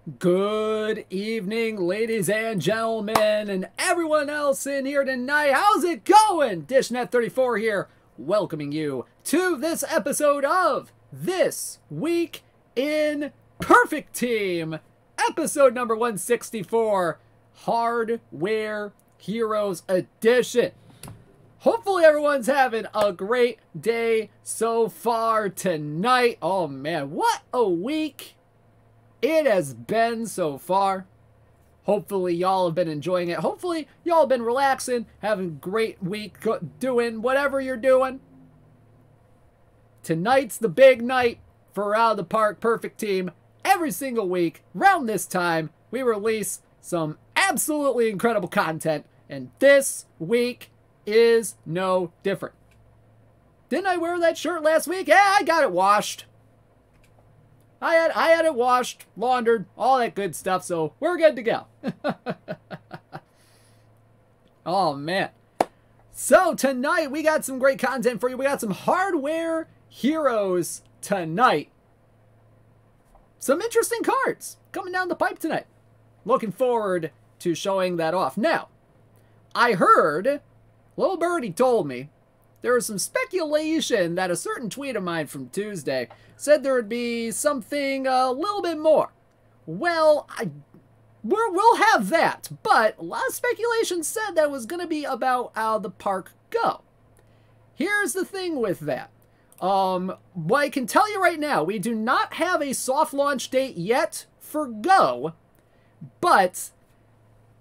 Good evening, ladies and gentlemen, and everyone else in here tonight. How's it going? DishNet34 here, welcoming you to this episode of This Week in Perfect Team, episode number 164, Hardware Heroes Edition. Hopefully everyone's having a great day so far tonight. Oh man, what a week it has been so far. Hopefully y'all have been enjoying it. Hopefully y'all have been relaxing, having a great week, doing whatever you're doing. Tonight's the big night for Out of the Park Perfect Team. Every single week, around this time, we release some absolutely incredible content, and this week is no different. Didn't I wear that shirt last week? Yeah, I got it washed. I had it washed, laundered, all that good stuff, so we're good to go. Oh, man. So, tonight, we got some great content for you. We got some hardware heroes tonight. Some interesting cards coming down the pipe tonight. Looking forward to showing that off. Now, I heard, little birdie told me, there was some speculation that a certain tweet of mine from Tuesday said there would be something a little bit more. Well, we'll have that, but a lot of speculation said that was going to be about Out of the Park Go. Here's the thing with that. What I can tell you right now, we do not have a soft launch date yet for Go, but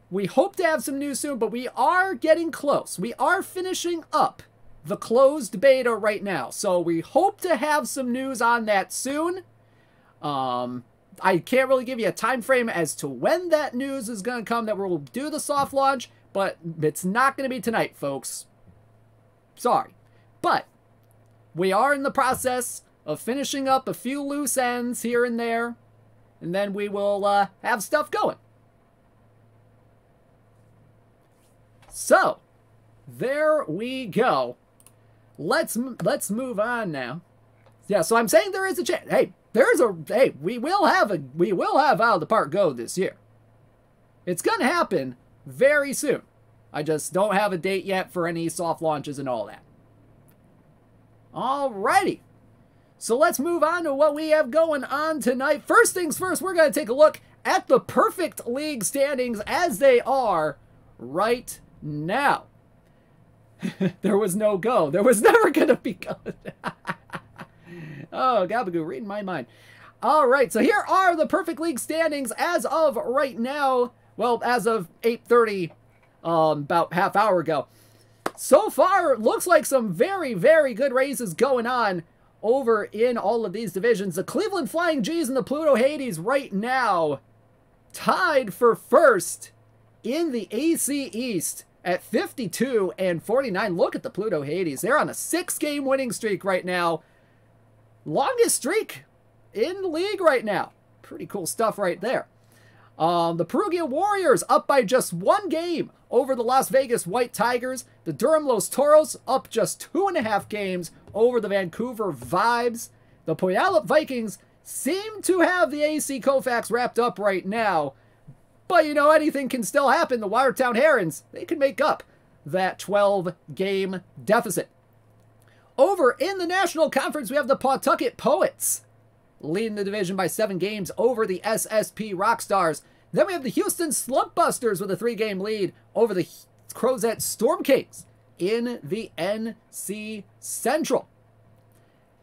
we hope to have some news soon, but we are getting close. We are finishing up the closed beta right now, so we hope to have some news on that soon. I can't really give you a time frame as to when that news is going to come that we'll do the soft launch, but it's not going to be tonight, folks. Sorry. But we are in the process of finishing up a few loose ends here and there, and then we will have stuff going. So, there we go. Let's move on now. Yeah, so I'm saying there is a chance. Hey, we will have Out of the Park Go this year. It's gonna happen very soon. I just don't have a date yet for any soft launches and all that. Alrighty. So let's move on to what we have going on tonight. First things first, we're gonna take a look at the Perfect League standings as they are right now. There was no Go. There was never going to be Go. Oh, Gabagoo, reading my mind. All right, so here are the Perfect League standings as of right now. Well, as of 8:30, about half hour ago. So far, it looks like some very, very good races going on over in all of these divisions. The Cleveland Flying G's and the Pluto Hades right now tied for first in the AC East at 52 and 49. Look at the Pluto Hades. They're on a 6-game winning streak right now. Longest streak in the league right now. Pretty cool stuff right there. The Perugia Warriors up by just 1 game over the Las Vegas White Tigers. The Durham Los Toros up just 2.5 games over the Vancouver Vibes. The Puyallup Vikings seem to have the AC Koufax wrapped up right now. But, you know, anything can still happen. The Watertown Herons, they can make up that 12-game deficit. Over in the National Conference, we have the Pawtucket Poets leading the division by 7 games over the SSP Rockstars. Then we have the Houston Slumpbusters with a 3-game lead over the Crozet Storm Kings in the NC Central.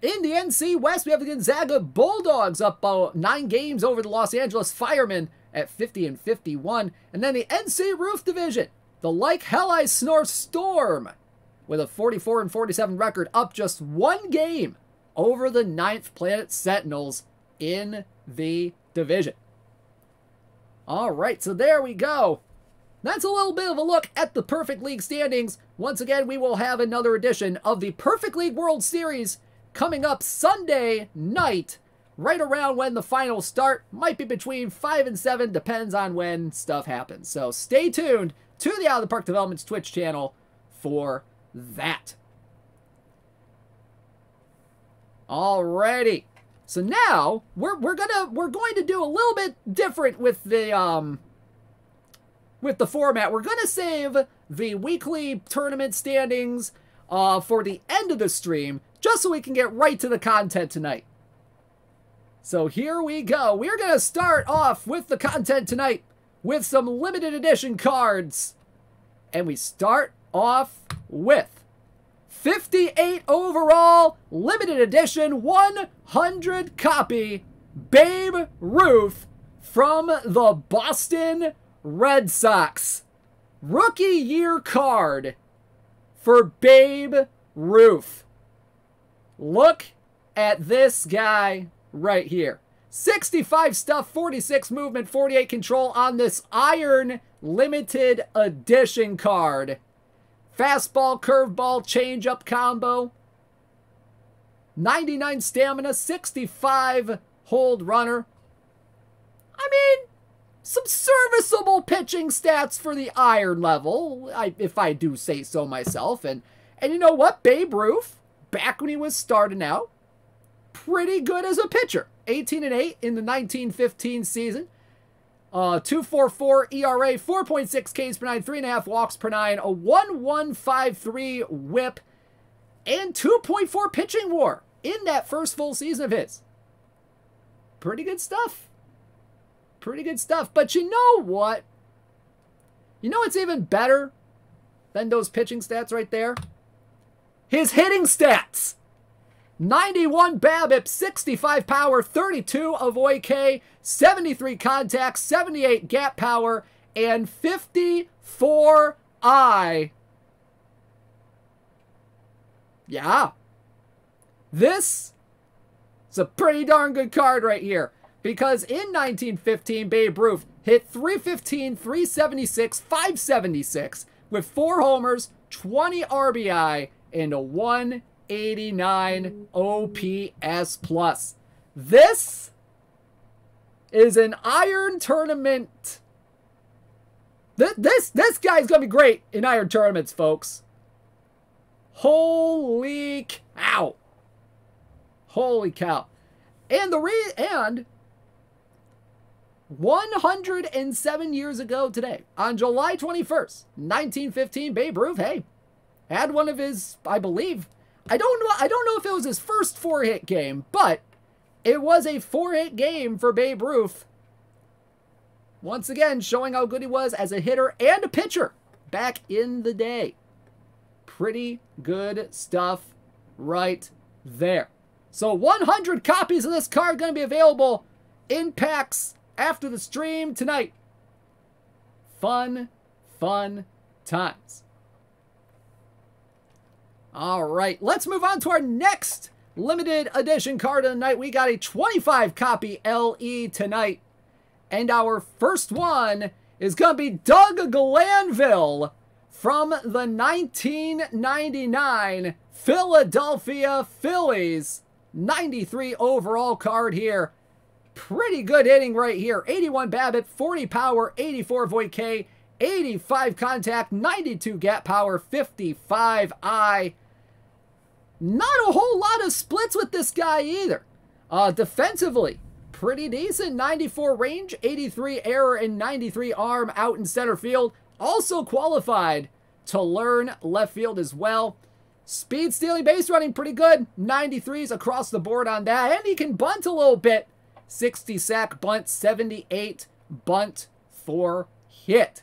In the NC West, we have the Gonzaga Bulldogs up 9 games over the Los Angeles Firemen at 50 and 51. And then the NC Roof Division, the Like Hell I Snore Storm, with a 44 and 47 record, up just 1 game over the 9th Planet Sentinels in the division. All right, so there we go. That's a little bit of a look at the Perfect League standings. Once again, we will have another edition of the Perfect League World Series coming up Sunday night, right around when the finals start. Might be between 5 and 7, depends on when stuff happens. So stay tuned to the Out of the Park Development's Twitch channel for that. Alrighty. So now we're going to do a little bit different with the format. We're gonna save the weekly tournament standings for the end of the stream, just so we can get right to the content tonight. So here we go. We're gonna start off with the content tonight with some limited edition cards, and we start off with 58 overall, limited edition, 100 copy, Babe Ruth from the Boston Red Sox. Rookie year card for Babe Ruth. Look at this guy right here. 65 stuff, 46 movement, 48 control on this Iron limited edition card. Fastball, curveball, changeup combo. 99 stamina, 65 hold runner. I mean, some serviceable pitching stats for the Iron level, if I do say so myself. And you know what? Babe Ruth, back when he was starting out, pretty good as a pitcher. 18-8 in the 1915 season. 2.44 ERA, 4.6 Ks per 9, 3.5 walks per 9, a 1.153 whip, and 2.4 pitching WAR in that first full season of his. Pretty good stuff. Pretty good stuff. But you know what? You know what's even better than those pitching stats right there? His hitting stats. 91 BABIP, 65 power, 32 avoid K, 73 contact, 78 gap power, and 54 I. Yeah. This is a pretty darn good card right here. Because in 1915, Babe Ruth hit 315, 376, 576 with 4 homers, 20 RBI, and a 189 OPS plus. This is an Iron tournament. This guy's gonna be great in Iron tournaments, folks. Holy cow! Holy cow! And 107 years ago today, on July 21st, 1915, Babe Ruth, hey, had one of his, I believe, I don't know if it was his first 4-hit game, but it was a 4-hit game for Babe Ruth. Once again, showing how good he was as a hitter and a pitcher back in the day. Pretty good stuff right there. So 100 copies of this card going to be available in packs after the stream tonight. Fun, fun times. All right, let's move on to our next limited edition card of the night. We got a 25 copy LE tonight. And our first one is going to be Doug Glanville from the 1999 Philadelphia Phillies. 93 overall card here. Pretty good hitting right here. 81 BABIP, 40 power, 84 void K, 85 contact, 92 gap power, 55 I. Not a whole lot of splits with this guy either. Defensively, pretty decent. 94 range, 83 error, and 93 arm out in center field. Also qualified to learn left field as well. Speed, stealing, base running, pretty good. 93s across the board on that. And he can bunt a little bit. 60 sack bunt, 78 bunt for hit.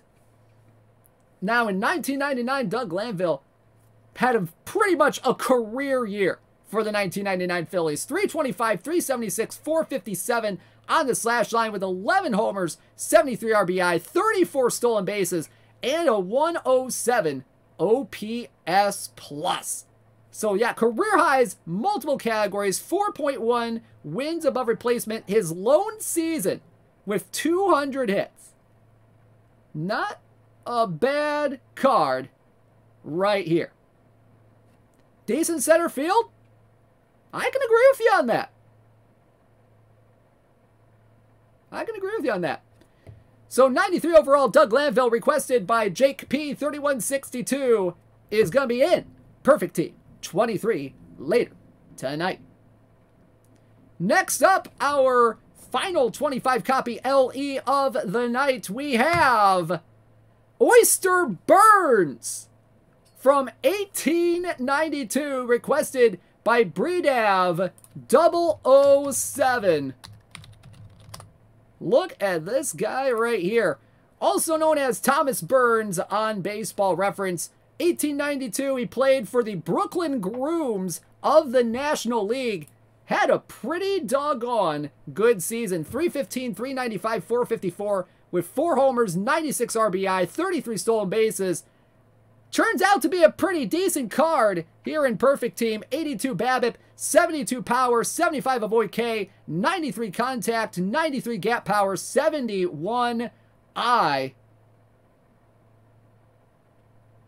Now in 1999, Doug Glanville had pretty much a career year for the 1999 Phillies. 325, 376, 457 on the slash line with 11 homers, 73 RBI, 34 stolen bases, and a 107 OPS plus. So yeah, career highs, multiple categories, 4.1 wins above replacement, his lone season with 200 hits. Not a bad card right here. Decent center field? I can agree with you on that. I can agree with you on that. So 93 overall, Doug Glanville, requested by Jake P3162, is going to be in Perfect Team 23 later tonight. Next up, our final 25 copy LE of the night, we have Oyster Burns from 1892, requested by Breedav 007. Look at this guy right here. Also known as Thomas Burns on Baseball Reference. 1892, he played for the Brooklyn Grooms of the National League. Had a pretty doggone good season. 315, 395, 454 with 4 homers, 96 RBI, 33 stolen bases. Turns out to be a pretty decent card here in Perfect Team. 82 BABIP, 72 power, 75 avoid K, 93 contact, 93 gap power, 71 I.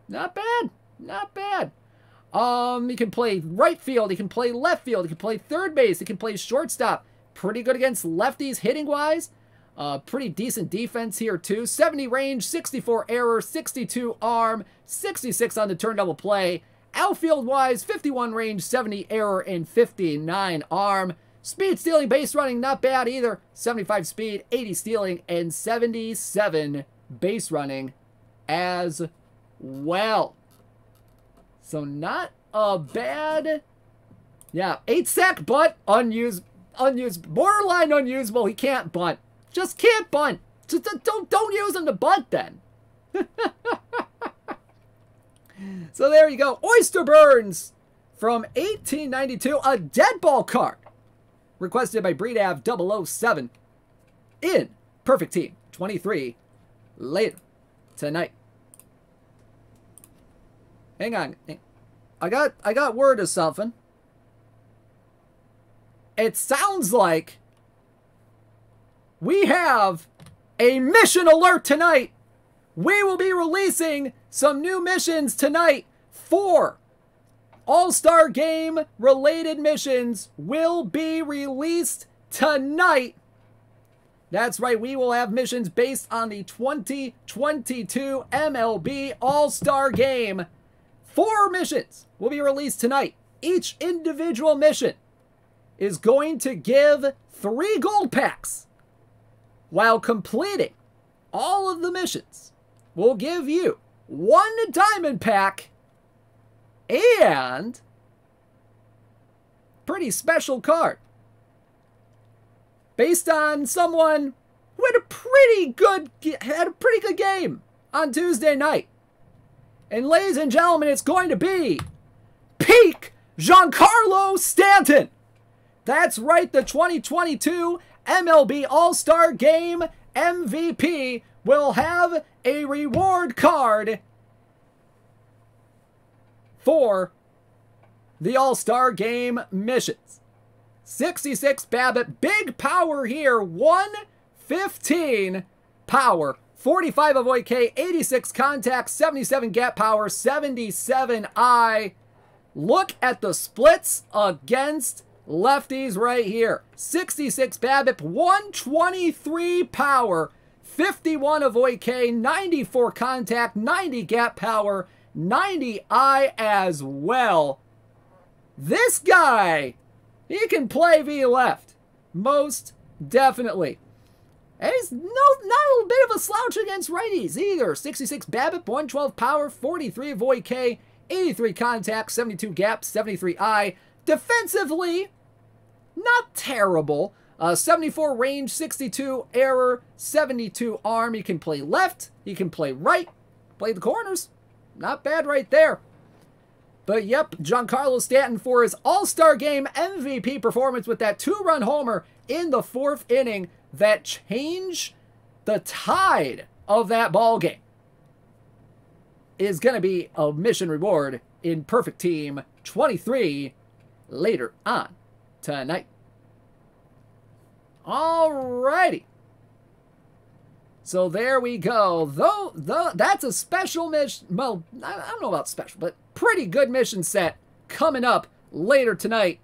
Not bad. Not bad. He can play right field. He can play left field. He can play third base. He can play shortstop. Pretty good against lefties hitting-wise. Pretty decent defense here, too. 70 range, 64 error, 62 arm, 66 on the turn double play. Outfield-wise, 51 range, 70 error, and 59 arm. Speed, stealing, base running, not bad either. 75 speed, 80 stealing, and 77 base running as well. So not a bad... Yeah, 8 sack bunt, unused, borderline unusable. He can't bunt. Just can't bunt. Just don't use him to bunt then. So there you go. Oyster Burns from 1892. A dead ball card. Requested by Breedav 007. In Perfect Team 23. Later tonight. Hang on. I got word of something. It sounds like we have a mission alert tonight. We will be releasing some new missions tonight. 4 All-Star Game related missions will be released tonight. That's right, we will have missions based on the 2022 MLB All-Star Game. 4 missions will be released tonight. Each individual mission is going to give 3 gold packs. While completing all of the missions, we'll give you 1 diamond pack and pretty special card based on someone who had a pretty good game on Tuesday night. And ladies and gentlemen, it's going to be Peak GIANCARLO Stanton. That's right, the 2022 MLB All-Star Game MVP will have a reward card for the All-Star Game missions. 66 BABIP, big power here, 115 power, 45 avoid K, 86 contact, 77 gap power, 77 I. Look at the splits against lefties right here. 66 BABIP, 123 power, 51 avoid K, 94 contact, 90 gap power, 90 I as well. This guy, he can play V left. Most definitely. And he's not a bit of a slouch against righties either. 66 BABIP, 112 power, 43 avoid K, 83 contact, 72 gap, 73 I. Defensively, not terrible. 74 range, 62 error, 72 arm. He can play left, he can play right, play the corners. Not bad right there. But yep, GIANCARLO Stanton for his All-Star Game MVP performance with that 2-run homer in the 4th inning that changed the tide of that ball game is going to be a mission reward in Perfect Team 23 later on tonight. Alrighty. So there we go. Though that's a special mission. Well, I don't know about special, but pretty good mission set coming up later tonight.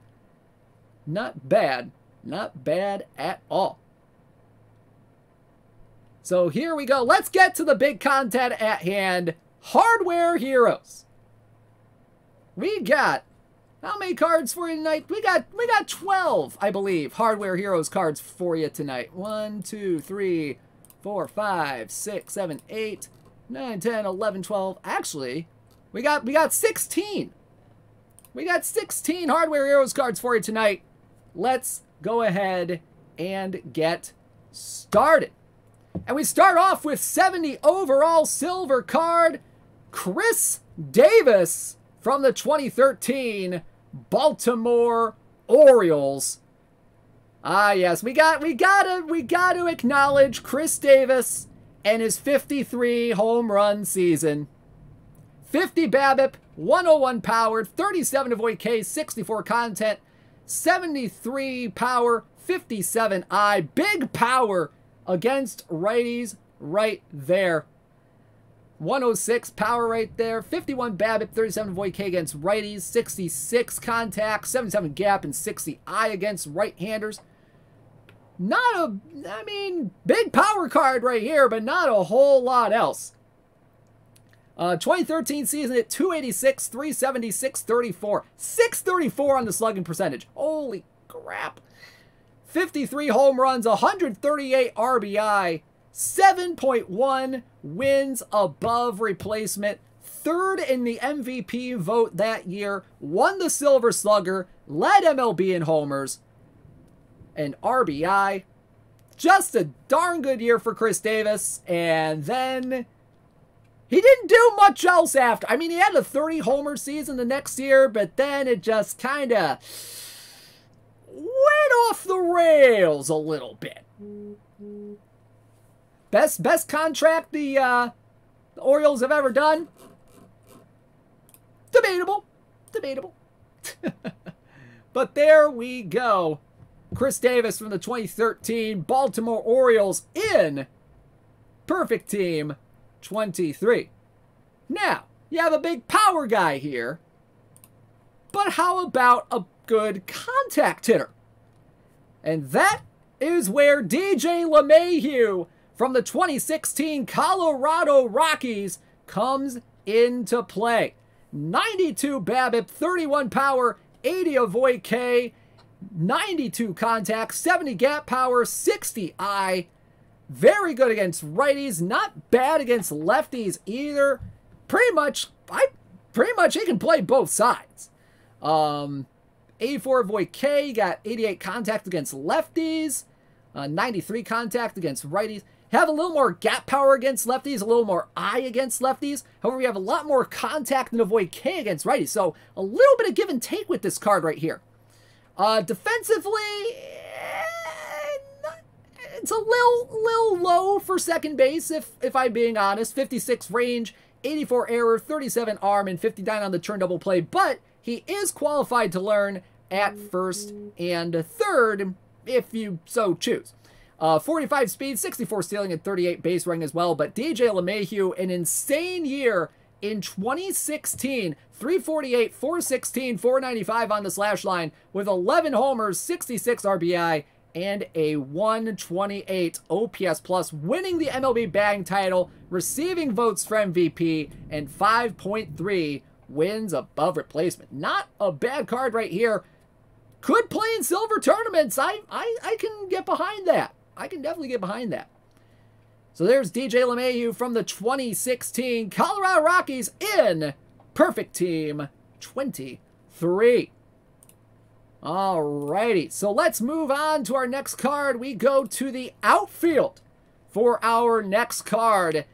Not bad. Not bad at all. So here we go. Let's get to the big content at hand. Hardware Heroes. We got, How many cards for you tonight? We got 12, I believe, Hardware Heroes cards for you tonight. 1, 2, 3, 4, 5, 6, 7, 8, 9, 10, 11, 12. Actually, we got 16. We got 16 Hardware Heroes cards for you tonight. Let's go ahead and get started. And we start off with 70 overall silver card, Chris Davis from the 2013 Baltimore Orioles. Ah, yes, we gotta acknowledge Chris Davis and his 53 home run season. 50 BABIP, 101 power, 37 avoid K, 64 content, 73 power, 57 I. Big power against righties right there. 106 power right there. 51 BABIP, 37 avoid K against righties, 66 contact, 77 gap, and 60 I against right-handers. I mean, big power card right here, but not a whole lot else. 2013 season at 286, 370, 634. 634 on the slugging percentage. Holy crap. 53 home runs, 138 RBI, 7.1 wins above replacement, third in the MVP vote that year, won the Silver Slugger, led MLB in homers, and RBI. Just a darn good year for Chris Davis, and then he didn't do much else after. I mean, he had a 30 homer season the next year, but then it just kind of went off the rails a little bit. Best contract the Orioles have ever done? Debatable. Debatable. But there we go. Chris Davis from the 2013 Baltimore Orioles in Perfect Team 23. Now, you have a big power guy here, but how about a good contact hitter? And that is where DJ LeMahieu from the 2016 Colorado Rockies comes into play. 92 BABIP, 31 power, 80 avoid K, 92 contact, 70 gap power, 60 I. Very good against righties, not bad against lefties either. Pretty much he can play both sides. 84 avoid K, got 88 contact against lefties, 93 contact against righties. Have a little more gap power against lefties, a little more I against lefties. However, we have a lot more contact and avoid K against righties. So a little bit of give and take with this card right here. Defensively, it's a little low for second base, if I'm being honest. 56 range, 84 error, 37 arm, and 59 on the turn double play. But he is qualified to learn at first and third, if you so choose. 45 speed, 64 stealing, and 38 base running as well. But DJ LeMahieu, an insane year in 2016. 348, 416, 495 on the slash line with 11 homers, 66 RBI, and a 128 OPS plus, winning the MLB batting title, receiving votes for MVP, and 5.3 wins above replacement. Not a bad card right here. Could play in silver tournaments. I can get behind that. I can definitely get behind that. So there's DJ LeMahieu from the 2016 Colorado Rockies in Perfect Team 23. Alrighty, so let's move on to our next card. We go to the outfield for our next card.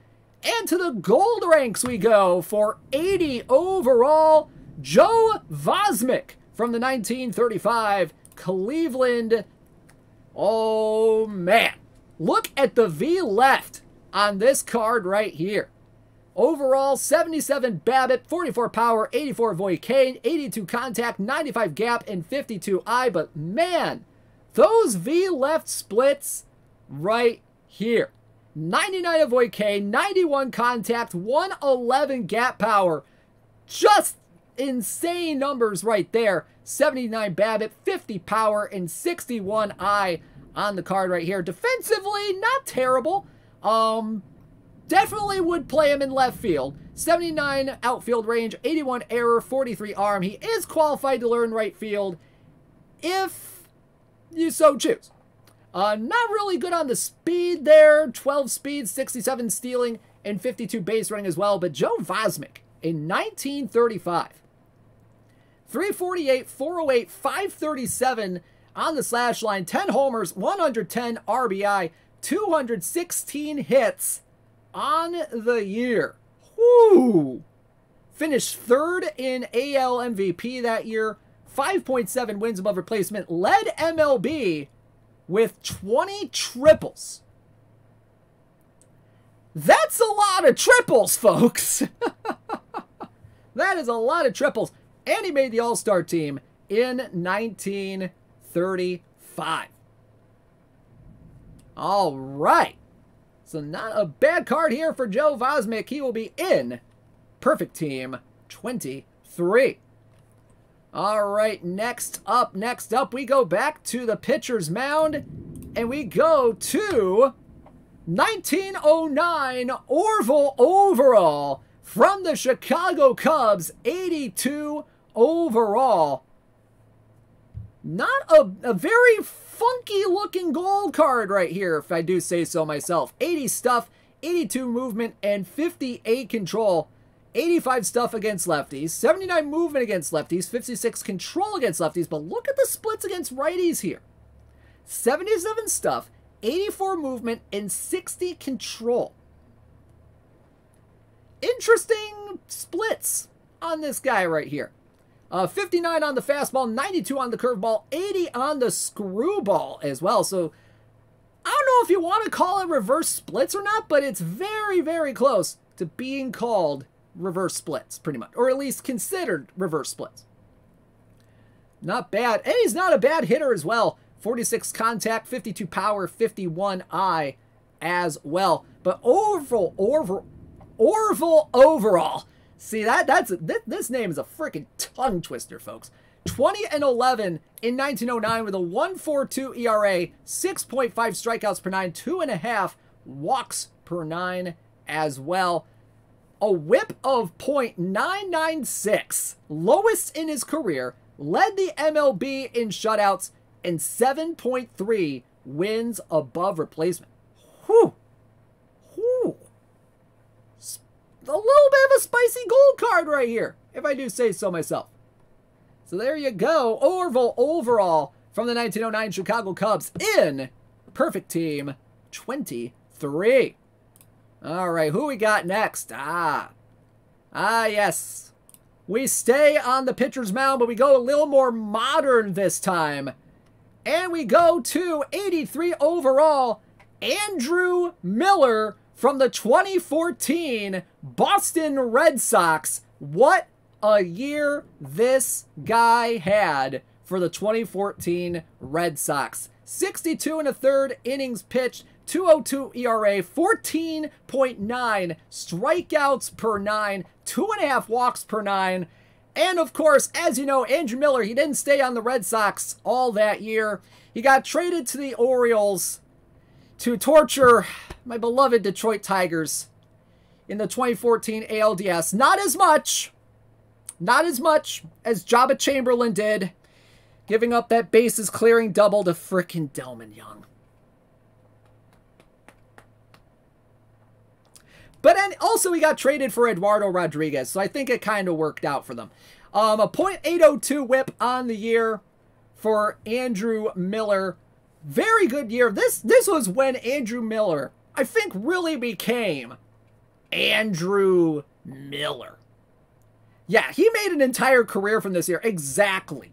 And to the gold ranks we go for 80 overall, Joe VOSMIK from the 1935 Cleveland. Oh, man. Look at the V left on this card right here. Overall, 77 BABIP, 44 power, 84 avoid K, 82 contact, 95 gap, and 52 I. But man, those V left splits right here. 99 avoid K, 91 contact, 111 gap power. Just insane numbers right there. 79 BABIP, 50 power, and 61 I on the card right here. Defensively, not terrible. Definitely would play him in left field. 79 outfield range, 81 error, 43 arm. He is qualified to learn right field if you so choose. Not really good on the speed there. 12 speed, 67 stealing, and 52 base running as well. But Joe VOSMIK in 1935. 348, 408, 537 on the slash line. 10 homers, 110 RBI, 216 hits on the year. Whoo! Finished third in AL MVP that year. 5.7 wins above replacement. Led MLB with 20 triples. That's a lot of triples, folks. That is a lot of triples. And he made the All-Star team in 1935. All right. So not a bad card here for Joe VOSMIK. He will be in Perfect Team 23. All right, next up, we go back to the pitcher's mound, and we go to 1909 Orville overall from the Chicago Cubs, 82 overall. Not a very funky looking gold card right here, if I do say so myself. 80 stuff, 82 movement, and 58 control. 85 stuff against lefties, 79 movement against lefties, 56 control against lefties, but look at the splits against righties here. 77 stuff, 84 movement, and 60 control. Interesting splits on this guy right here. 59 on the fastball, 92 on the curveball, 80 on the screwball as well. So I don't know if you want to call it reverse splits or not, but it's very, very close to being called reverse splits, pretty much, or at least considered reverse splits. Not bad. And he's not a bad hitter as well. 46 contact, 52 power, 51 eye as well. But Orville overall. See, this name is a freaking tongue twister, folks. 20-11 in 1909 with a 1.42 ERA, 6.5 strikeouts per 9, 2.5 walks per 9 as well. A whip of .996, lowest in his career, led the MLB in shutouts, and 7.3 wins above replacement. Whew. Whew. A little bit of a spicy gold card right here, if I do say so myself. So there you go. Orville overall from the 1909 Chicago Cubs in Perfect Team 23. All right, who we got next? Yes. We stay on the pitcher's mound, but we go a little more modern this time. And we go to 83 overall, Andrew Miller from the 2014 Boston Red Sox. What a year this guy had for the 2014 Red Sox. 62 1/3 innings pitched, 2.02 ERA, 14.9 strikeouts per 9, 2.5 walks per 9. And of course, as you know, Andrew Miller, he didn't stay on the Red Sox all that year. He got traded to the Orioles to torture my beloved Detroit Tigers in the 2014 ALDS. Not as much as Jabba Chamberlain did, giving up that bases clearing double to frickin' Delman Young. But then also he got traded for Eduardo Rodriguez, so I think it kind of worked out for them. A .802 whip on the year for Andrew Miller. Very good year. This was when Andrew Miller, I think, really became Andrew Miller. Yeah, he made an entire career from this year. Exactly.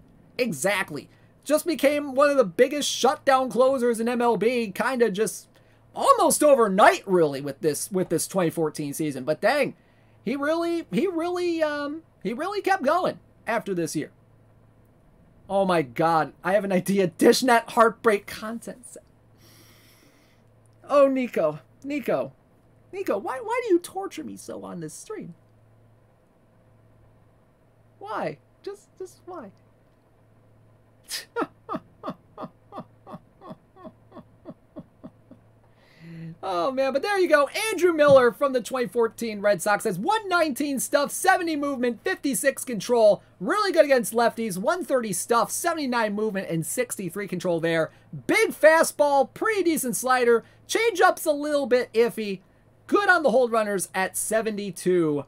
Just became one of the biggest shutdown closers in MLB, kind of just almost overnight, really, with this 2014 season. But dang, he really kept going after this year. Oh my God, I have an idea. Dishnet Heartbreak content set. Oh, Nico, why do you torture me so on this stream? Why? Just why? Oh, man, but there you go. Andrew Miller from the 2014 Red Sox has 119 stuff, 70 movement, 56 control. Really good against lefties. 130 stuff, 79 movement, and 63 control there. Big fastball, pretty decent slider. Changeup's a little bit iffy. Good on the hold runners at 72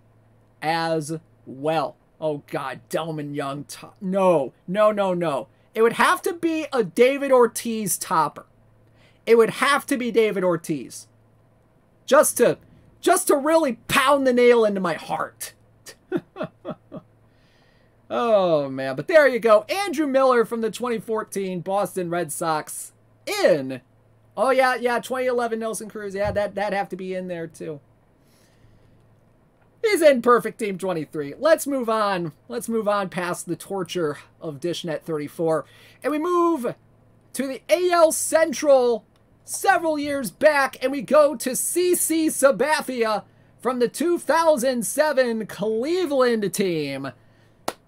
as well. Oh, God, Delman Young. No. It would have to be a David Ortiz topper. It would have to be David Ortiz. Just to really pound the nail into my heart. Oh, man. But there you go. Andrew Miller from the 2014 Boston Red Sox in. Oh, yeah, 2011 Nelson Cruz. Yeah, that'd have to be in there, too. He's in Perfect Team 23. Let's move on. Let's move on past the torture of Dishnet 34. And we move to the AL Central several years back, and we go to CC Sabathia from the 2007 Cleveland team.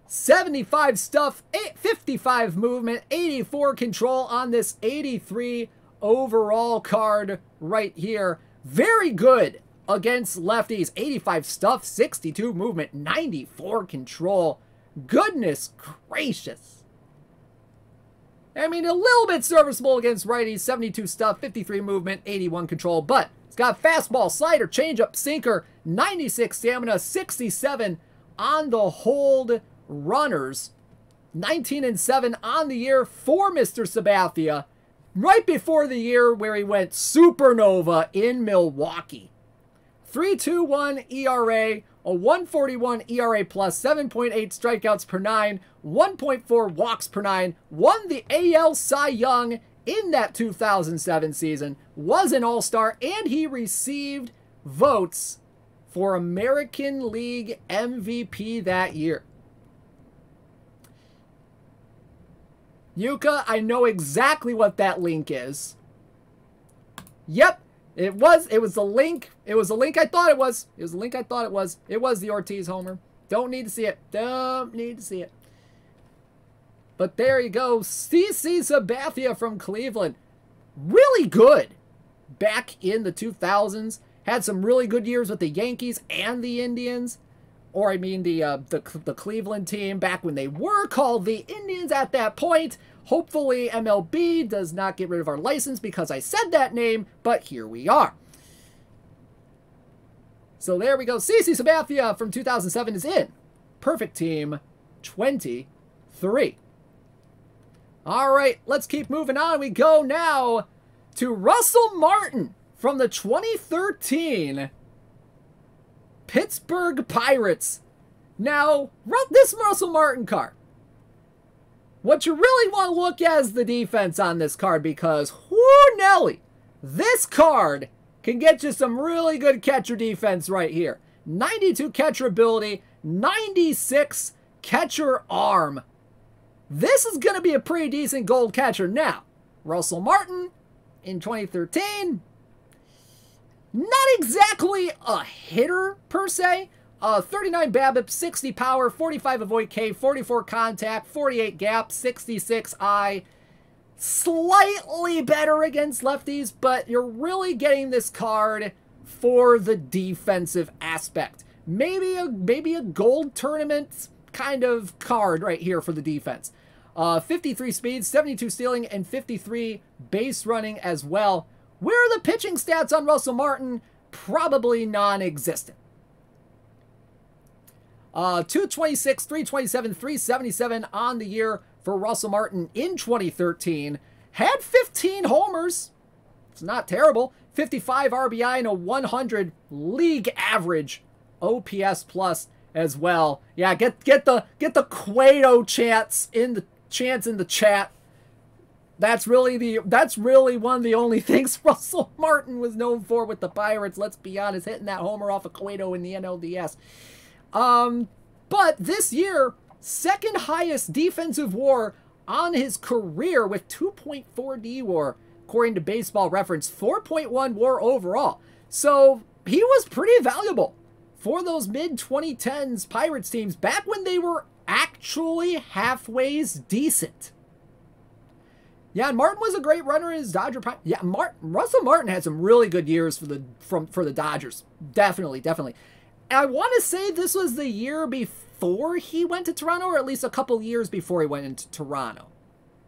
75 stuff, 55 movement, 84 control on this 83 overall card right here. Very good against lefties. 85 stuff, 62 movement, 94 control. Goodness gracious. I mean, a little bit serviceable against righties. 72 stuff, 53 movement, 81 control. But it's got fastball, slider, changeup, sinker, 96 stamina, 67 on the hold runners. 19-7 on the year for Mr. Sabathia. Right before the year where he went supernova in Milwaukee. 3.21 ERA, a 1.41 ERA plus, 7.8 strikeouts per 9, 1.4 walks per 9, won the AL Cy Young in that 2007 season, was an All-Star, and he received votes for American League MVP that year. Yuka, I know exactly what that link is. Yep. It was the link. It was the link I thought it was. It was the link I thought it was. It was the Ortiz homer. Don't need to see it. Don't need to see it. But there you go. CC Sabathia from Cleveland. Really good back in the 2000s. Had some really good years with the Yankees and the Indians. Or I mean the Cleveland team back when they were called the Indians at that point. Hopefully MLB does not get rid of our license because I said that name, but here we are. So there we go. CC Sabathia from 2007 is in Perfect Team 23. All right, let's keep moving on. We go now to Russell Martin from the 2013 Pittsburgh Pirates. Now, this Russell Martin card. What you really want to look at is the defense on this card because, whoo Nelly, this card can get you some really good catcher defense right here. 92 catcher ability, 96 catcher arm. This is going to be a pretty decent gold catcher. Now, Russell Martin in 2013, not exactly a hitter per se. 39 BABIP, 60 power, 45 avoid K, 44 contact, 48 gap, 66 I. Slightly better against lefties, but you're really getting this card for the defensive aspect. Maybe a gold tournament kind of card right here for the defense. 53 speed, 72 stealing, and 53 base running as well. Where are the pitching stats on Russell Martin? Probably non-existent. 226, 327, 377 on the year for Russell Martin in 2013. Had 15 homers. It's not terrible. 55 RBI and a 100 league average OPS plus as well. Yeah, get the Cueto chants in the chat. That's really one of the only things Russell Martin was known for with the Pirates. Let's be honest, hitting that homer off of Cueto in the NLDS. But this year, second highest defensive WAR on his career with 2.4 D-WAR, according to Baseball Reference, 4.1 WAR overall. So he was pretty valuable for those mid-2010s Pirates teams back when they were actually halfways decent. Yeah, and Martin was a great runner in his Dodger prime. Yeah, Russell Martin had some really good years for the Dodgers. Definitely, definitely. And I want to say this was the year before he went to Toronto, or at least a couple years before he went into Toronto.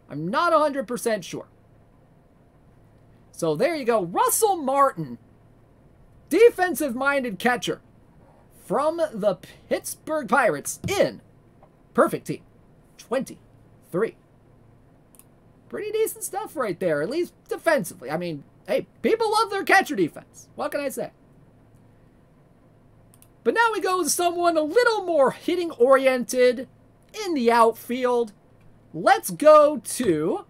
I'm not 100% sure. So there you go. Russell Martin, defensive-minded catcher from the Pittsburgh Pirates in perfect team 23. Pretty decent stuff right there, at least defensively. I mean, hey, people love their catcher defense. What can I say? But now we go to someone a little more hitting-oriented in the outfield. Let's go to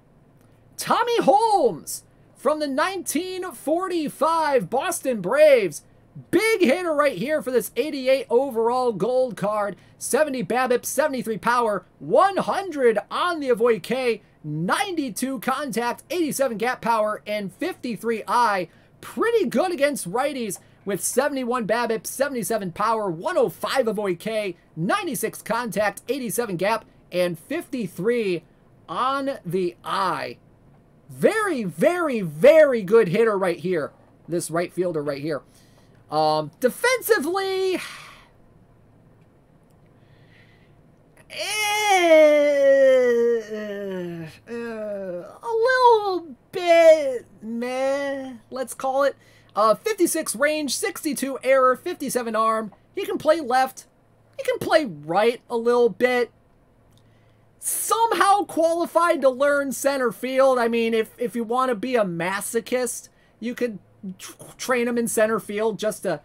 Tommy Holmes from the 1945 Boston Braves. Big hitter right here for this 88 overall gold card. 70 BABIP, 73 power, 100 on the avoid K, 92 contact, 87 gap power, and 53 I. Pretty good against righties with 71 BABIP, 77 power, 105 avoid K, 96 contact, 87 gap, and 53 on the I. Very, very, very good hitter right here. This right fielder right here. Defensively, a little bit meh, let's call it. 56 range, 62 error, 57 arm. He can play left. He can play right a little bit. Somehow qualified to learn center field. I mean, if you want to be a masochist, you could train him in center field just to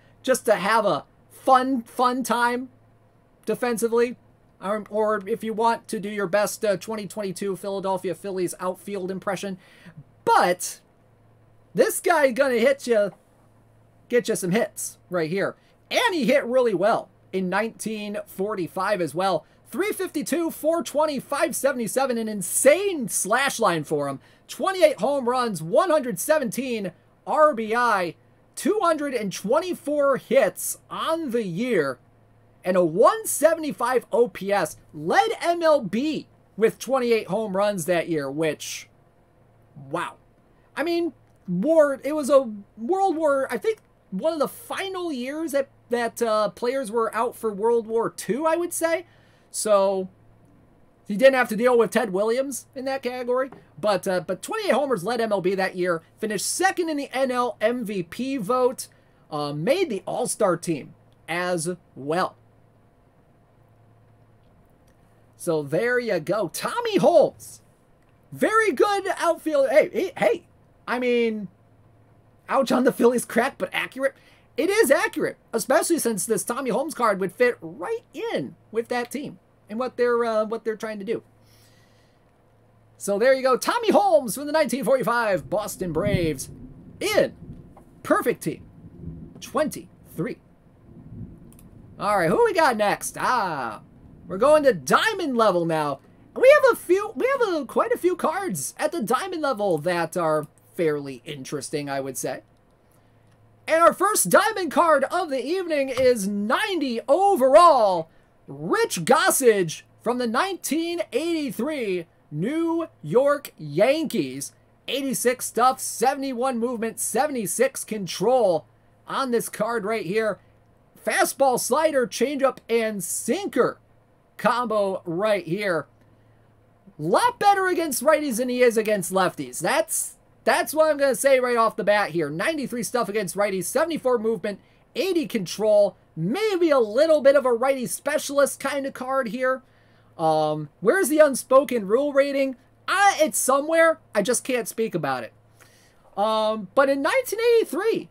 have a fun time defensively. Or if you want to do your best 2022 Philadelphia Phillies outfield impression. But this guy's gonna get you some hits right here. And he hit really well in 1945 as well. 352, 420, 577, an insane slash line for him. 28 home runs, 117 RBI, 224 hits on the year, and a 175 OPS. Led MLB with 28 home runs that year, which, wow. I mean, it was a World War, I think one of the final years that players were out for World War II, I would say. So he didn't have to deal with Ted Williams in that category. But 28 homers led MLB that year. Finished second in the NL MVP vote. Made the All-Star team as well. So there you go. Tommy Holmes. Very good outfield. Hey. I mean, ouch on the Phillies crack, but accurate. It is accurate, especially since this Tommy Holmes card would fit right in with that team and what they're trying to do. So there you go, Tommy Holmes from the 1945 Boston Braves in perfect team 23. All right, who we got next? We're going to diamond level now. We have quite a few cards at the diamond level that are fairly interesting, I would say. And our first diamond card of the evening is 90 overall, Rich Gossage from the 1983 New York Yankees. 86 stuff, 71 movement, 76 control on this card right here. Fastball, slider, changeup, and sinker combo right here. Lot better against righties than he is against lefties. That's what I'm going to say right off the bat here. 93 stuff against righties, 74 movement, 80 control, maybe a little bit of a righty specialist kind of card here. Where's the unspoken rule rating? It's somewhere. I just can't speak about it. But in 1983,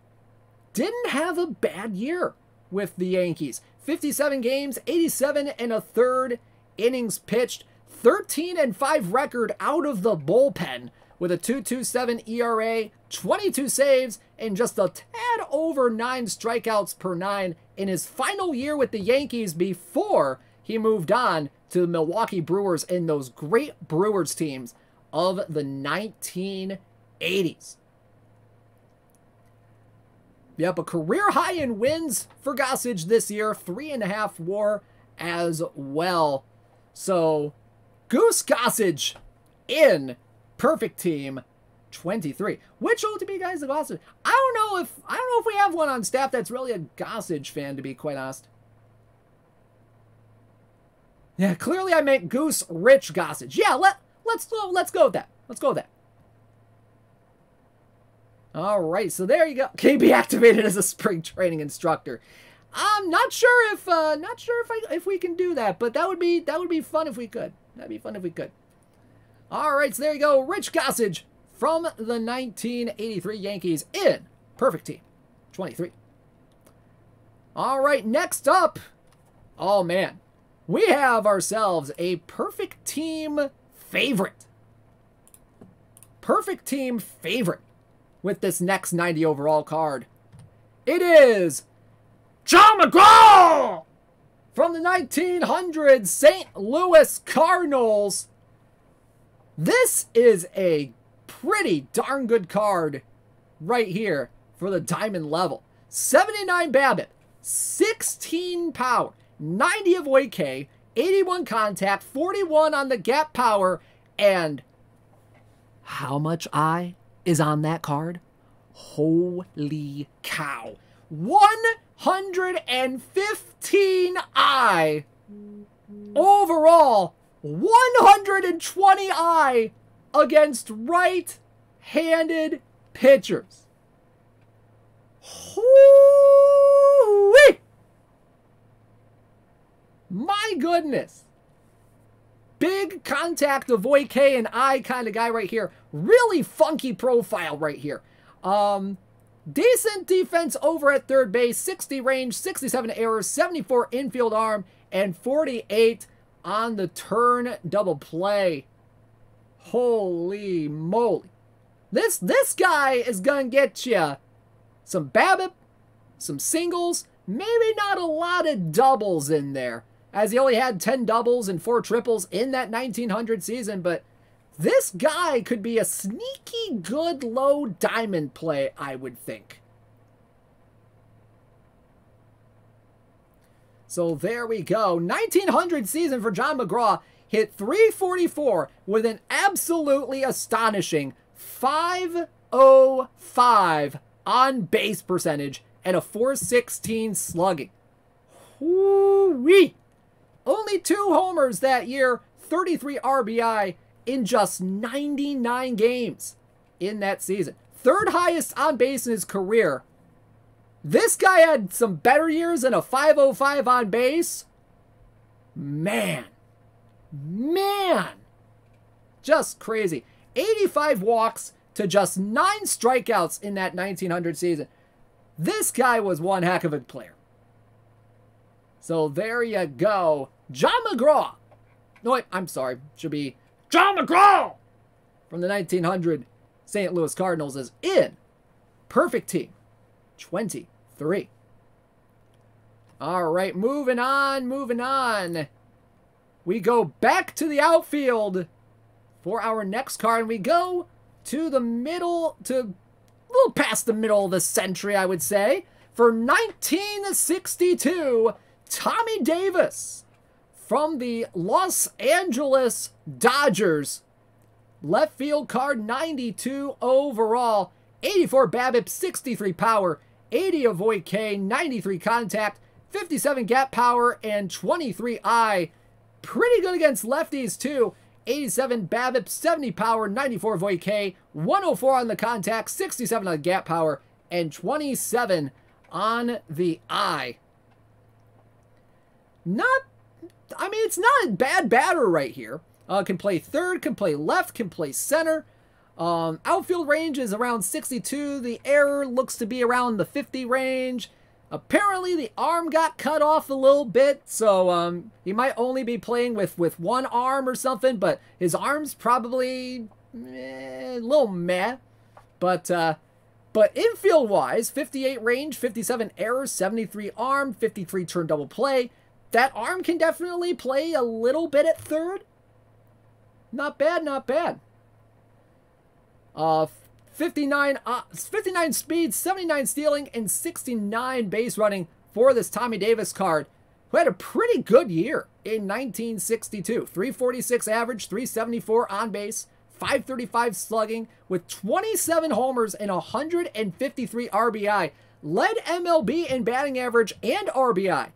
didn't have a bad year with the Yankees. 57 games, 87 and a third innings pitched, 13-5 record out of the bullpen, with a 2.27 ERA, 22 saves, and just a tad over 9 strikeouts per 9 in his final year with the Yankees before he moved on to the Milwaukee Brewers in those great Brewers teams of the 1980s. Yep, a career high in wins for Gossage this year, 3.5 WAR as well. So, Goose Gossage in Perfect team, 23. Which OOTP guy is the Gossage? I don't know if we have one on staff that's really a Gossage fan, to be quite honest. Yeah, clearly I meant Goose Rich Gossage. Yeah, let's go with that. Let's go with that. All right, so there you go. KB activated as a spring training instructor. I'm not sure if we can do that, but that would be fun if we could. That'd be fun if we could. All right, so there you go. Rich Gossage from the 1983 Yankees in perfect team, 23. All right, next up. Oh man, we have ourselves a perfect team favorite. Perfect team favorite with this next 90 overall card. It is John McGraw from the 1900 St. Louis Cardinals. This is a pretty darn good card right here for the diamond level. 79 BABIP, 16 power, 90 avoid K, 81 contact, 41 on the gap power, and how much I is on that card? Holy cow. 115 I. Overall, 120 I against right-handed pitchers. Hoo-wee! My goodness. Big contact, avoid K and I kind of guy right here. Really funky profile right here. Decent defense over at third base. 60 range, 67 errors, 74 infield arm, and 48 on the turn double play. Holy moly. This guy is going to get you some BABIP, some singles, maybe not a lot of doubles in there, as he only had 10 doubles and 4 triples in that 1900 season, but this guy could be a sneaky good low diamond play, I would think. So there we go. 1900 season for John McGraw. Hit 344 with an absolutely astonishing 505 on base percentage and a 416 slugging. Whoo-wee! Only 2 homers that year, 33 RBI in just 99 games in that season. Third highest on base in his career. This guy had some better years than a 505 on base. Man. Just crazy. 85 walks to just 9 strikeouts in that 1900 season. This guy was one heck of a player. So there you go. John McGraw. No, wait, I'm sorry. Should be John McGraw from the 1900 St. Louis Cardinals is in perfect team, 23. All right, moving on. We go back to the outfield for our next card, and we go to the middle, to a little past the middle of the century, I would say, for 1962, Tommy Davis from the Los Angeles Dodgers. Left field card, 92 overall, 84 BABIP, 63 power, 80 avoid K, 93 contact, 57 gap power, and 23 I. Pretty good against lefties too. 87 BABIP, 70 power, 94 avoid K, 104 on the contact, 67 on the gap power, and 27 on the I. It's not a bad batter right here. Can play third, can play left, can play center. Outfield range is around 62. The error looks to be around the 50 range. Apparently the arm got cut off a little bit, so he might only be playing with one arm or something, but his arm's probably a little meh. But infield-wise, 58 range, 57 error, 73 arm, 53 turn double play. That arm can definitely play a little bit at third. Not bad, not bad. 59 speed, 79 stealing, and 69 base running for this Tommy Davis card, who had a pretty good year in 1962. 346 average, 374 on base, .535 slugging with 27 homers and 153 RBI. Led MLB in batting average and RBI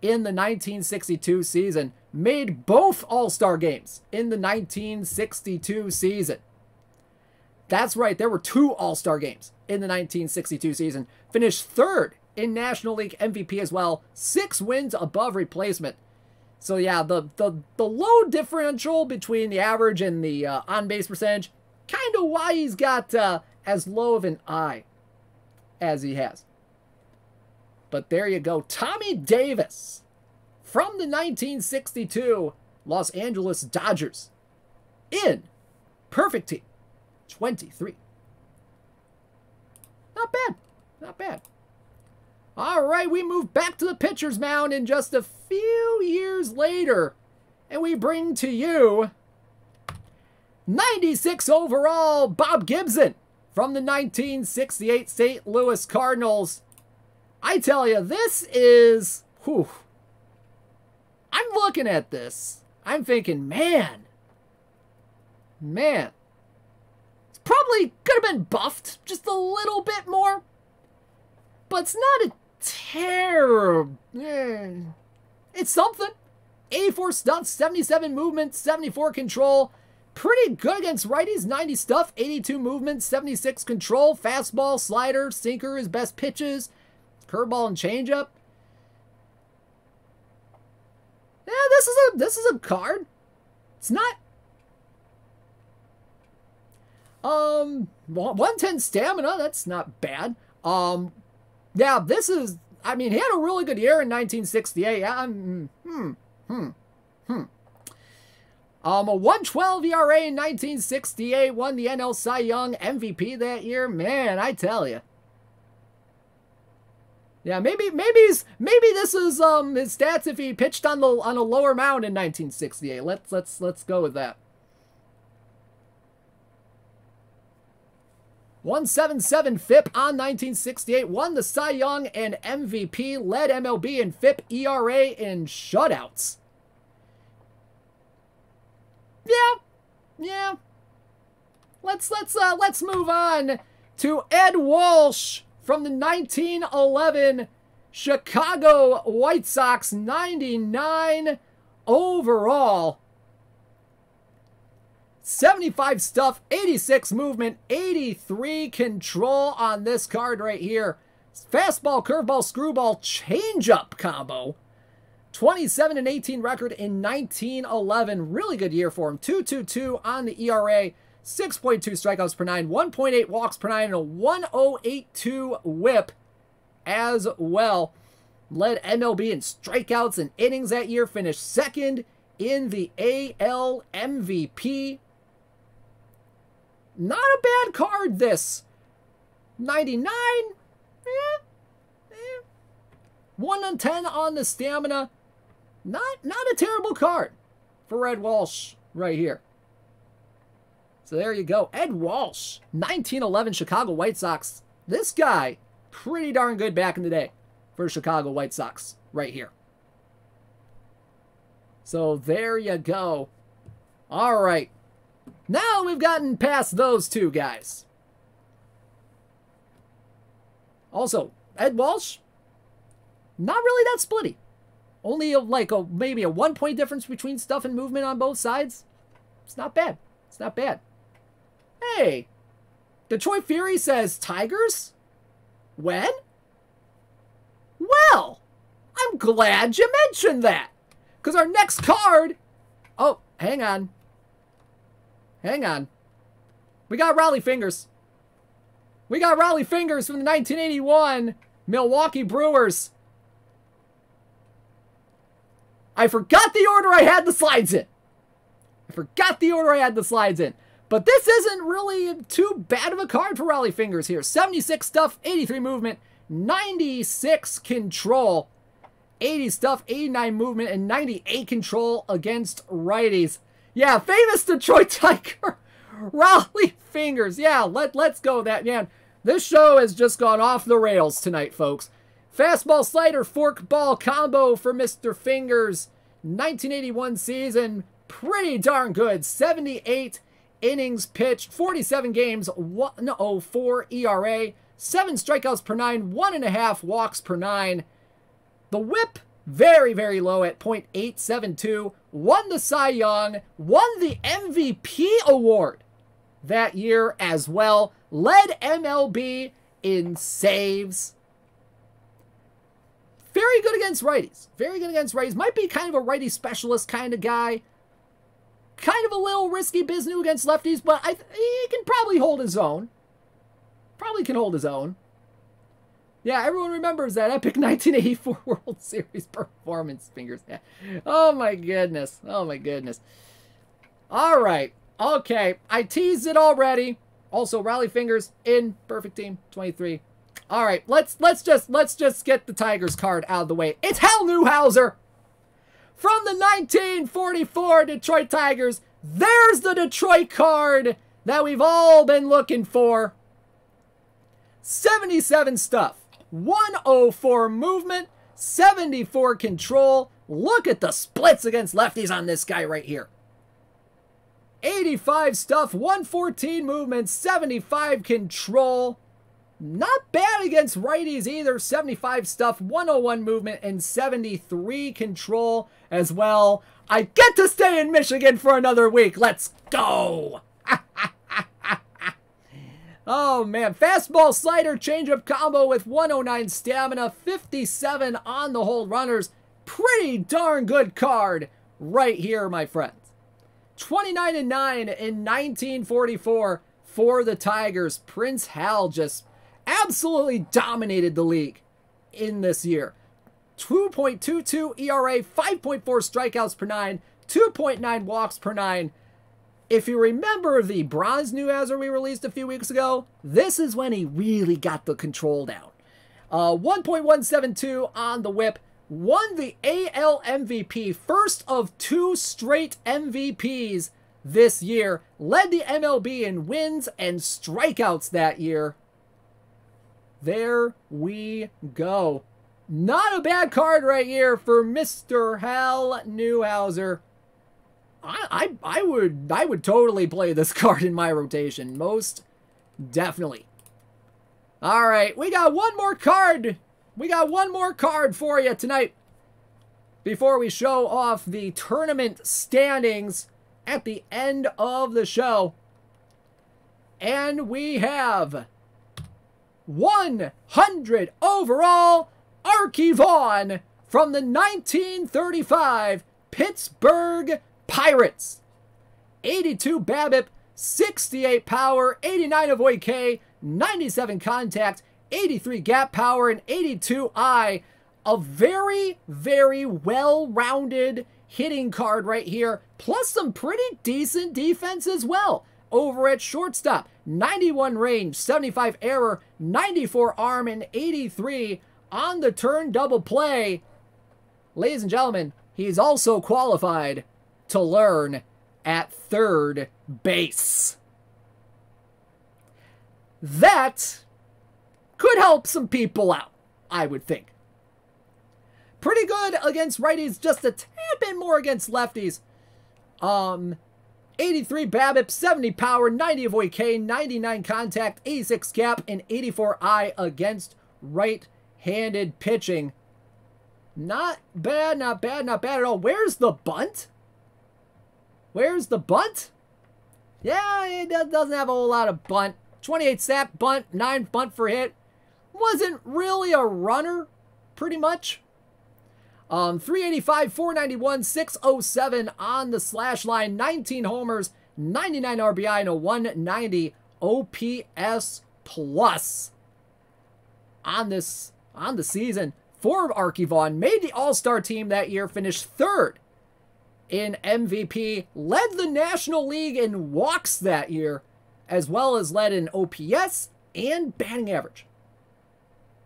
in the 1962 season. Made both All-Star games in the 1962 season. That's right, there were 2 All-Star games in the 1962 season. Finished 3rd in National League MVP as well. 6 wins above replacement. So yeah, the low differential between the average and the on-base percentage, kind of why he's got as low of an eye as he has. But there you go. Tommy Davis from the 1962 Los Angeles Dodgers in Perfect Team 23. Not bad. Not bad. All right, we move back to the pitcher's mound in just a few years later. And we bring to you 96 overall Bob Gibson from the 1968 St. Louis Cardinals. I tell you, this is... whew. I'm looking at this. I'm thinking, man. It's probably could have been buffed just a little bit more. But it's not a terrible... It's something. 84 stuff, 77 movement, 74 control. Pretty good against righties. 90 stuff, 82 movement, 76 control. Fastball, slider, sinker, his best pitches. Curveball and changeup. Yeah, this is a card. It's not... 110 stamina, that's not bad. Yeah, this is... I mean, he had a really good year in 1968. A 112 ERA in 1968. Won the NL Cy Young MVP that year. Man, I tell you. Yeah, maybe this is his stats if he pitched on a lower mound in 1968. Let's go with that. 177 FIP on 1968. Won the Cy Young and MVP. Led MLB in FIP, ERA, and shutouts. Yeah. Let's move on to Ed Walsh from the 1911 Chicago White Sox. 99 overall. 75 stuff, 86 movement, 83 control on this card right here. Fastball, curveball, screwball, changeup combo. 27 and 18 record in 1911. Really good year for him. 2.22 on the ERA, 6.2 strikeouts per 9, 1.8 walks per 9, and a 1.082 whip as well. Led MLB in strikeouts and innings that year. Finished 2nd in the AL MVP. Not a bad card, this. 99. 110 on the stamina. Not a terrible card for Ed Walsh right here. So there you go. Ed Walsh, 1911 Chicago White Sox. This guy, pretty darn good back in the day for Chicago White Sox right here. So there you go. All right. Now we've gotten past those 2 guys. Also, Ed Walsh, not really that splitty. Only maybe a 1-point difference between stuff and movement on both sides. It's not bad. It's not bad. Hey, Detroit Fury says Tigers? When? Well, I'm glad you mentioned that. Because our next card... Oh, hang on. Hang on. We got Rollie Fingers. We got Rollie Fingers from the 1981 Milwaukee Brewers. I forgot the order I had the slides in. But this isn't really too bad of a card for Rollie Fingers here. 76 stuff, 83 movement, 96 control. 80 stuff, 89 movement, and 98 control against righties. Yeah, famous Detroit Tiger, Rollie Fingers. Yeah, let's go with that, man. This show has just gone off the rails tonight, folks. Fastball, slider, forkball combo for Mr. Fingers. 1981 season, pretty darn good. 78 innings pitched, 47 games, 1.04 ERA, 7 strikeouts per 9, 1.5 walks per 9. The whip, very, very low at .872. Won the Cy Young, won the MVP award that year as well. Led MLB in saves. Very good against righties. Very good against righties. Might be kind of a righty specialist kind of guy. Kind of a little risky business against lefties, but he can probably hold his own. Probably can hold his own. Yeah, everyone remembers that epic 1984 World Series performance. Fingers. Yeah. Oh my goodness. Oh my goodness. All right. Okay. I teased it already. Also, Rally Fingers in perfect team 23. All right. Let's just get the Tigers card out of the way. It's Hal Newhouser from the 1944 Detroit Tigers. There's the Detroit card that we've all been looking for. 77 stuff. 104 movement, 74 control. Look at the splits against lefties on this guy right here. 85 stuff, 114 movement, 75 control. Not bad against righties either. 75 stuff, 101 movement, and 73 control as well. I get to stay in Michigan for another week. Let's go. Oh, man. Fastball, slider, changeup combo with 109 stamina, 57 on the hold runners. Pretty darn good card right here, my friends. 29-9 in 1944 for the Tigers. Prince Hal just absolutely dominated the league in this year. 2.22 ERA, 5.4 strikeouts per 9, 2.9 walks per 9. If you remember the bronze Newhouser we released a few weeks ago, this is when he really got the control down. 1.172 on the whip. Won the AL MVP, first of 2 straight MVPs this year. Led the MLB in wins and strikeouts that year. There we go. Not a bad card right here for Mr. Hal Newhouser. I would totally play this card in my rotation. Most definitely. All right, we got one more card. We got one more card for you tonight before we show off the tournament standings at the end of the show. And we have 100 overall ARKY Vaughan from the 1935 Pittsburgh Pirates. 82 BABIP, 68 power, 89 avoid K, 97 contact, 83 gap power, and 82 I. A very, very well-rounded hitting card right here, plus some pretty decent defense as well. Over at shortstop, 91 range, 75 error, 94 arm, and 83 on the turn double play. Ladies and gentlemen, he's also qualified to learn at third base. That could help some people out, I would think. Pretty good against righties, just a tad bit more against lefties. 83 BABIP, 70 power, 90 avoid K, 99 contact, 86 gap, and 84 I against right-handed pitching. Not bad, not bad, not bad at all. Where's the bunt? Where's the bunt? Yeah, it doesn't have a whole lot of bunt. 28 sap, bunt, 9 bunt for hit. Wasn't really a runner, pretty much. 385, 491, 607 on the slash line. 19 homers, 99 RBI, and a 190 OPS plus on the season for ARKY Vaughan. Made the All-Star team that year, finished third in MVP, led the National League in walks that year, as well as led in OPS and batting average.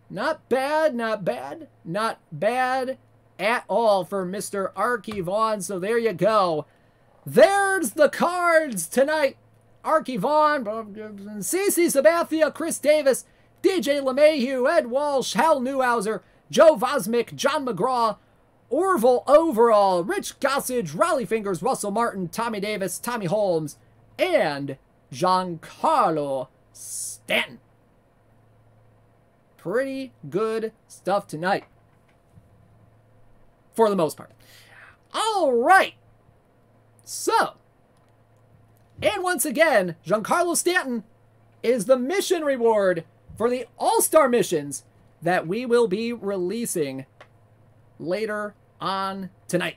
Not bad, not bad, not bad at all for Mr. ARKY Vaughan. So there you go. There's the cards tonight. ARKY Vaughan, CC Sabathia, Chris Davis, DJ LeMahieu, Ed Walsh, Hal Newhouser, Joe VOSMIK, John McGraw, ORVAL overall, Rich Gossage, Raleigh Fingers, Russell Martin, Tommy Davis, Tommy Holmes, and Giancarlo Stanton. Pretty good stuff tonight. For the most part. All right. So, and once again, Giancarlo Stanton is the mission reward for the All-Star missions that we will be releasing later on tonight.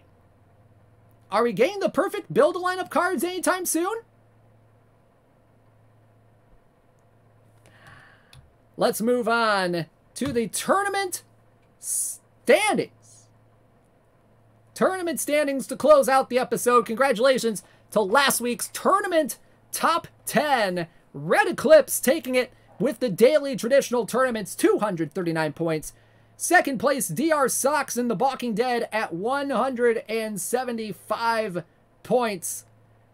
Are we getting the perfect build-a-lineup cards anytime soon? Let's move on to the tournament standings. Tournament standings to close out the episode. Congratulations to last week's tournament top 10. Red Eclipse taking it with the daily traditional tournaments, 239 points. Second place, DR Sox and the Walking Dead at 175 points.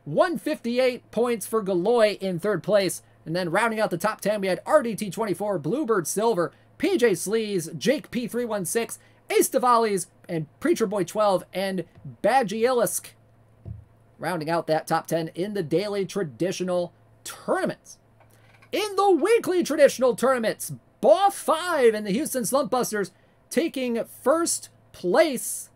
158 points for Galoy in third place. And then rounding out the top 10, we had RDT24, Bluebird Silver, PJ Sleaze, Jake P316, Ace Tavalis, and Preacher Boy 12, and Bagielisk. Rounding out that top 10 in the daily traditional tournaments. In the weekly traditional tournaments, Ball 5 and the Houston Slumpbusters taking first place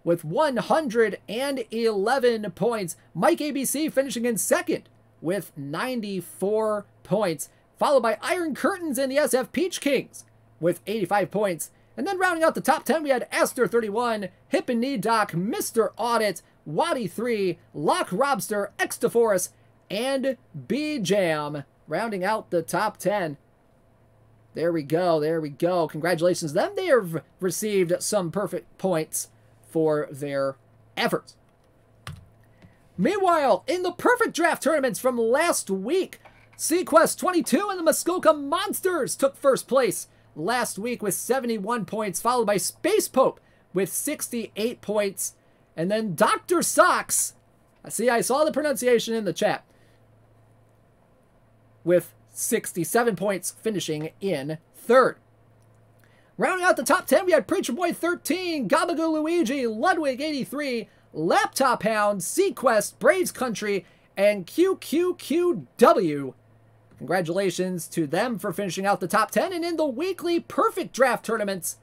with 111 points. Mike ABC finishing in second with 94 points, followed by Iron Curtains and the SF Peach Kings with 85 points. And then rounding out the top 10, we had Aster 31, Hip and Knee Doc, Mr. Audit, Waddy 3, Lock Robster, Extaforus, and B-Jam, rounding out the top 10. There we go, there we go. Congratulations to them. They have received some perfect points for their efforts. Meanwhile, in the perfect draft tournaments from last week, Sequest 22 and the Muskoka Monsters took first place last week with 71 points, followed by Space Pope with 68 points. And then Dr. Socks, see, I saw the pronunciation in the chat, with 67 points, finishing in third. Rounding out the top 10, we had Preacher Boy 13, Gabagoo Luigi, Ludwig 83, Laptop Hound, Sequest, Braves Country, and QQQW. Congratulations to them for finishing out the top 10. And in the weekly perfect draft tournaments,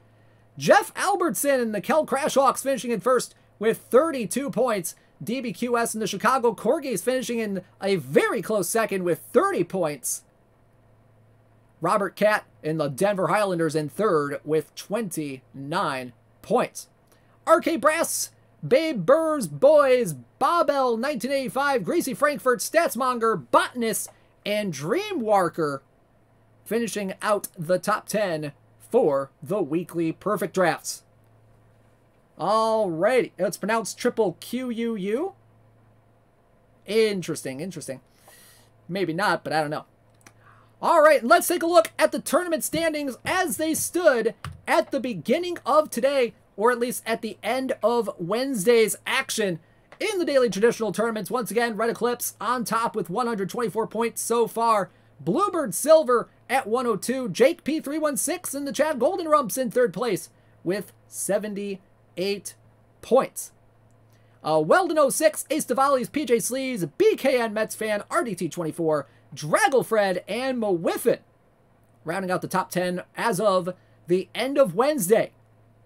Jeff Albertson and the Kel Crashhawks finishing in first with 32 points. DBQS and the Chicago Corgis finishing in a very close second with 30 points. Robert Catt and the Denver Highlanders in third with 29 points. RK Brass, Babe Burrs Boys, Bobel 1985, Greasy Frankfurt, Statsmonger, Botanist, and Dreamwalker finishing out the top 10 for the weekly perfect drafts. Alrighty, it's pronounced triple QUU. Interesting, interesting. Maybe not, but I don't know. Alright, let's take a look at the tournament standings as they stood at the beginning of today, or at least at the end of Wednesday's action in the daily traditional tournaments. Once again, Red Eclipse on top with 124 points so far. Bluebird Silver at 102. Jake P316 and the Chad Golden Rumps in third place with 78 points. Weldon 06, Ace Tavalis, PJ Sleaze, BKN Mets fan, RDT24, Dragglefred, and Mawiffin rounding out the top 10 as of the end of Wednesday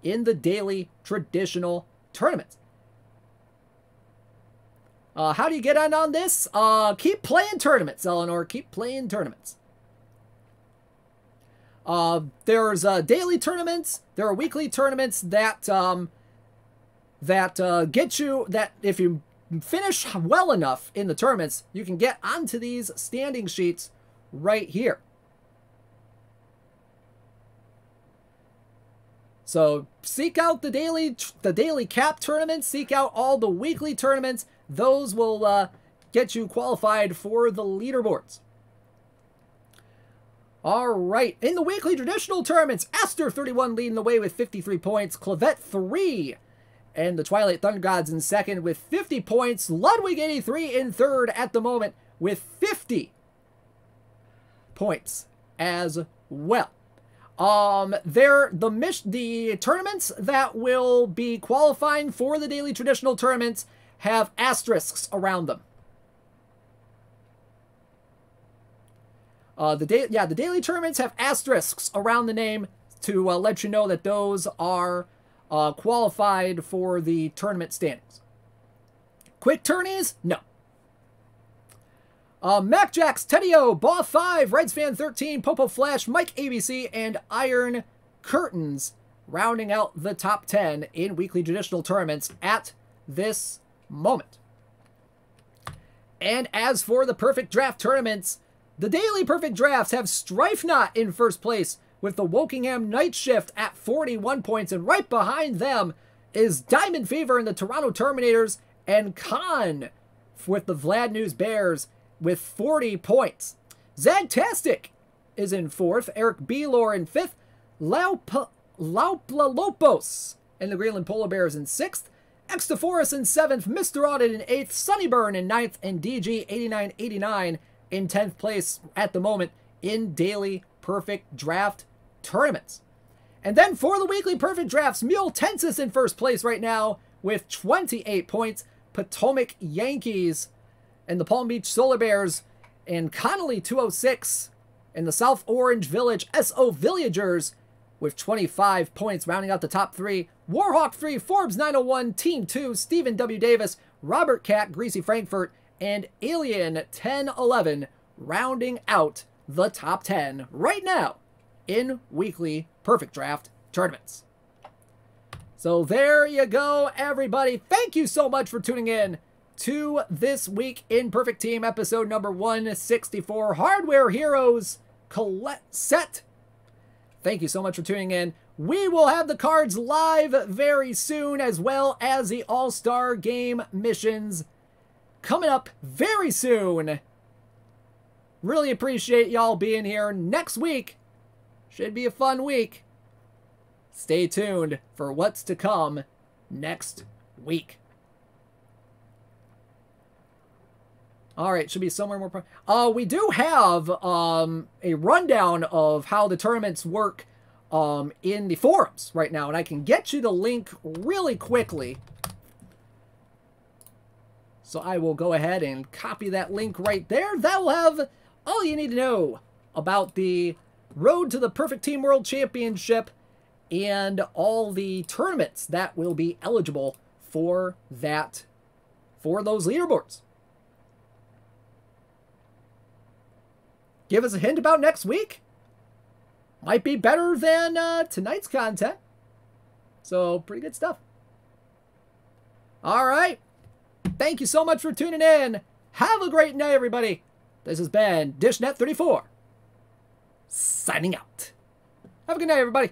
in the daily traditional tournaments. How do you get on this? Keep playing tournaments, Eleanor. Keep playing tournaments. There's daily tournaments. There are weekly tournaments that get you, that if you finish well enough in the tournaments, you can get onto these standing sheets right here. So seek out the daily cap tournaments, seek out all the weekly tournaments. Those will get you qualified for the leaderboards. All right, in the weekly traditional tournaments, Aster 31 leading the way with 53 points, Clavette 3, and the Twilight Thunder Gods in second with 50 points, Ludwig 83 in third at the moment with 50 points as well. The tournaments that will be qualifying for the daily traditional tournaments have asterisks around them. The daily tournaments have asterisks around the name to let you know that those are qualified for the tournament standings. Quick tourneys? No. Mac Jacks, Tedio, Baw 5, Reds Fan 13, Popo Flash, Mike ABC, and Iron Curtains rounding out the top 10 in weekly traditional tournaments at this moment. And as for the perfect draft tournaments, the daily perfect drafts have Strife Knot in first place with the Wokingham Night Shift at 41 points, and right behind them is Diamond Fever and the Toronto Terminators, and Khan with the Vlad News Bears with 40 points. Zagtastic is in 4th, Eric Belor in 5th, Lauplalopos and the Greenland Polar Bears in 6th, Extaforus in 7th, Mr. Audit in 8th, Sunnyburn in 9th, and DG8989 in 10th place at the moment in daily perfect draft tournaments. And then for the weekly perfect drafts, Mule Tensis in first place right now with 28 points, Potomac Yankees and the Palm Beach Solar Bears, and Connolly 206 and the South Orange Village SO Villagers with 25 points, rounding out the top 3. Warhawk 3, Forbes 901, Team 2, Stephen W. Davis, Robert Cat, Greasy Frankfurt, and Alien 1011 rounding out the top 10 right now in weekly perfect draft tournaments. So there you go, everybody. Thank you so much for tuning in to this week in Perfect Team, episode number 164, Hardware Heroes Collect Set. Thank you so much for tuning in. We will have the cards live very soon, as well as the All-Star Game missions coming up very soon. Really appreciate y'all being here. Next week should be a fun week. Stay tuned for what's to come next week. All right, should be somewhere more. We do have a rundown of how the tournaments work in the forums right now, and I can get you the link really quickly. So I will go ahead and copy that link right there. That will have all you need to know about the Road to the Perfect Team World Championship and all the tournaments that will be eligible for those leaderboards. Give us a hint about next week. Might be better than tonight's content. So, pretty good stuff. All right. Thank you so much for tuning in. Have a great night, everybody. This has been DishNet34, signing out. Have a good night, everybody.